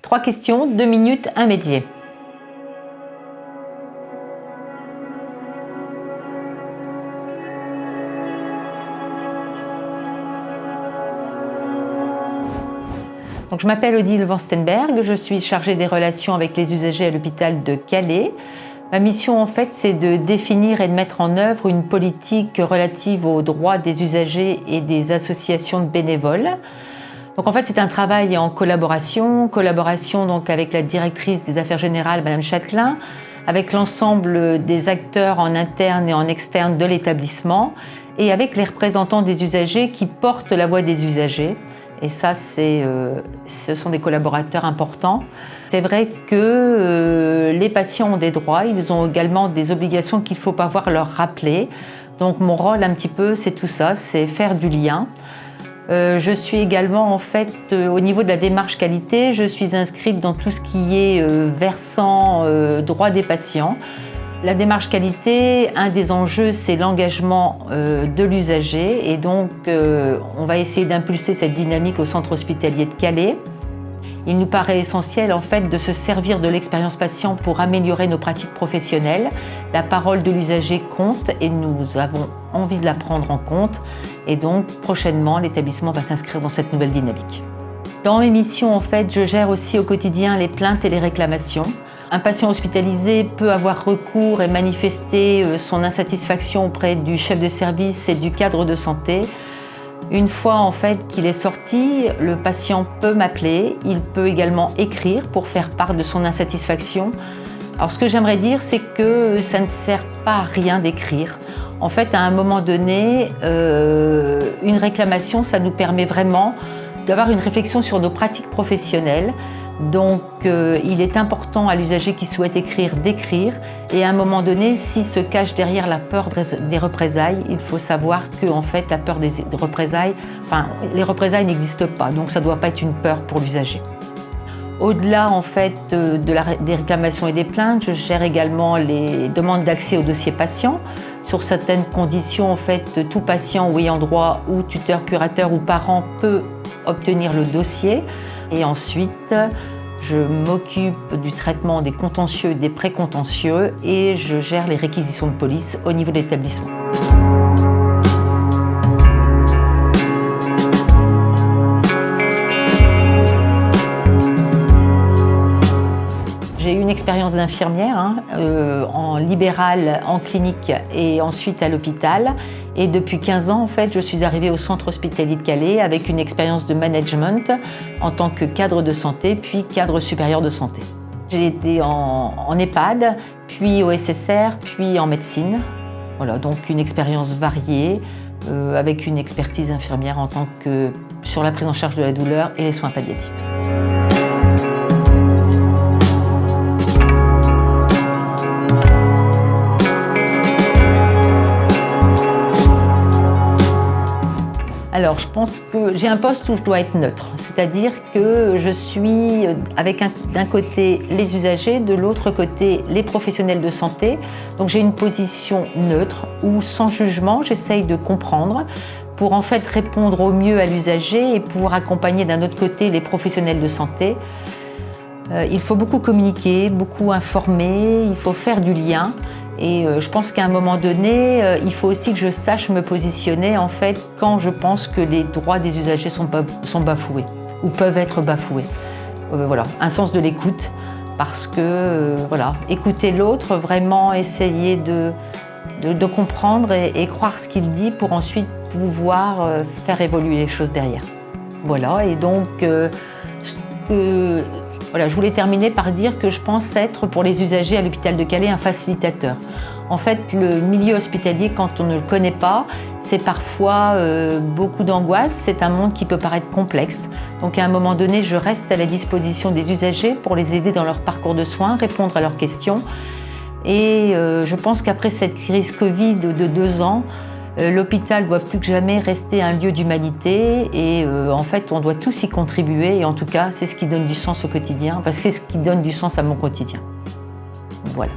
3 questions, 2 minutes, un métier. Donc, je m'appelle Odile Van Steenberg, je suis chargée des relations avec les usagers à l'hôpital de Calais. Ma mission, en fait, c'est de définir et de mettre en œuvre une politique relative aux droits des usagers et des associations de bénévoles. Donc, en fait, c'est un travail en collaboration donc avec la directrice des affaires générales, Madame Châtelain, avec l'ensemble des acteurs en interne et en externe de l'établissement, et avec les représentants des usagers qui portent la voix des usagers. Et ça, ce sont des collaborateurs importants. C'est vrai que les patients ont des droits, ils ont également des obligations qu'il ne faut pas voir leur rappeler. Donc mon rôle un petit peu, c'est tout ça, c'est faire du lien. Je suis également en fait, au niveau de la démarche qualité, je suis inscrite dans tout ce qui est versant droit des patients. La démarche qualité, un des enjeux, c'est l'engagement de l'usager et donc on va essayer d'impulser cette dynamique au centre hospitalier de Calais. Il nous paraît essentiel en fait de se servir de l'expérience patient pour améliorer nos pratiques professionnelles. La parole de l'usager compte et nous avons envie de la prendre en compte et donc prochainement l'établissement va s'inscrire dans cette nouvelle dynamique. Dans mes missions en fait, je gère aussi au quotidien les plaintes et les réclamations. Un patient hospitalisé peut avoir recours et manifester son insatisfaction auprès du chef de service et du cadre de santé. Une fois en fait qu'il est sorti, le patient peut m'appeler, il peut également écrire pour faire part de son insatisfaction. Alors ce que j'aimerais dire, c'est que ça ne sert pas à rien d'écrire. En fait, à un moment donné, une réclamation, ça nous permet vraiment d'avoir une réflexion sur nos pratiques professionnelles. Donc il est important à l'usager qui souhaite écrire d'écrire et à un moment donné, s'il se cache derrière la peur des représailles, il faut savoir que en fait, la peur des représailles, les représailles n'existent pas, donc ça ne doit pas être une peur pour l'usager. Au-delà en fait, des réclamations et des plaintes, je gère également les demandes d'accès au dossier patient. Sur certaines conditions, en fait, tout patient ou ayant droit ou tuteur, curateur ou parent peut obtenir le dossier. Et ensuite, je m'occupe du traitement des contentieux et des précontentieux et je gère les réquisitions de police au niveau de l'établissement. J'ai eu une expérience d'infirmière en libéral, en clinique et ensuite à l'hôpital. Et depuis 15 ans, en fait, je suis arrivée au centre hospitalier de Calais avec une expérience de management en tant que cadre de santé, puis cadre supérieur de santé. J'ai été en EHPAD, puis au SSR, puis en médecine. Voilà, donc une expérience variée avec une expertise infirmière en tant que sur la prise en charge de la douleur et les soins palliatifs. Alors, je pense que j'ai un poste où je dois être neutre, c'est-à-dire que je suis avec d'un côté les usagers, de l'autre côté les professionnels de santé. Donc j'ai une position neutre où sans jugement, j'essaye de comprendre pour en fait répondre au mieux à l'usager et pouvoir accompagner d'un autre côté les professionnels de santé. Il faut beaucoup communiquer, beaucoup informer, il faut faire du lien. Et je pense qu'à un moment donné, il faut aussi que je sache me positionner en fait quand je pense que les droits des usagers sont bafoués ou peuvent être bafoués. Voilà, un sens de l'écoute parce que écouter l'autre, vraiment essayer de comprendre et croire ce qu'il dit pour ensuite pouvoir faire évoluer les choses derrière. Voilà, et donc je voulais terminer par dire que je pense être pour les usagers à l'hôpital de Calais un facilitateur. En fait, le milieu hospitalier, quand on ne le connaît pas, c'est parfois beaucoup d'angoisse, c'est un monde qui peut paraître complexe. Donc à un moment donné, je reste à la disposition des usagers pour les aider dans leur parcours de soins, répondre à leurs questions. Et je pense qu'après cette crise Covid de 2 ans, l'hôpital doit plus que jamais rester un lieu d'humanité et en fait on doit tous y contribuer et en tout cas c'est ce qui donne du sens au quotidien, c'est ce qui donne du sens à mon quotidien. Voilà.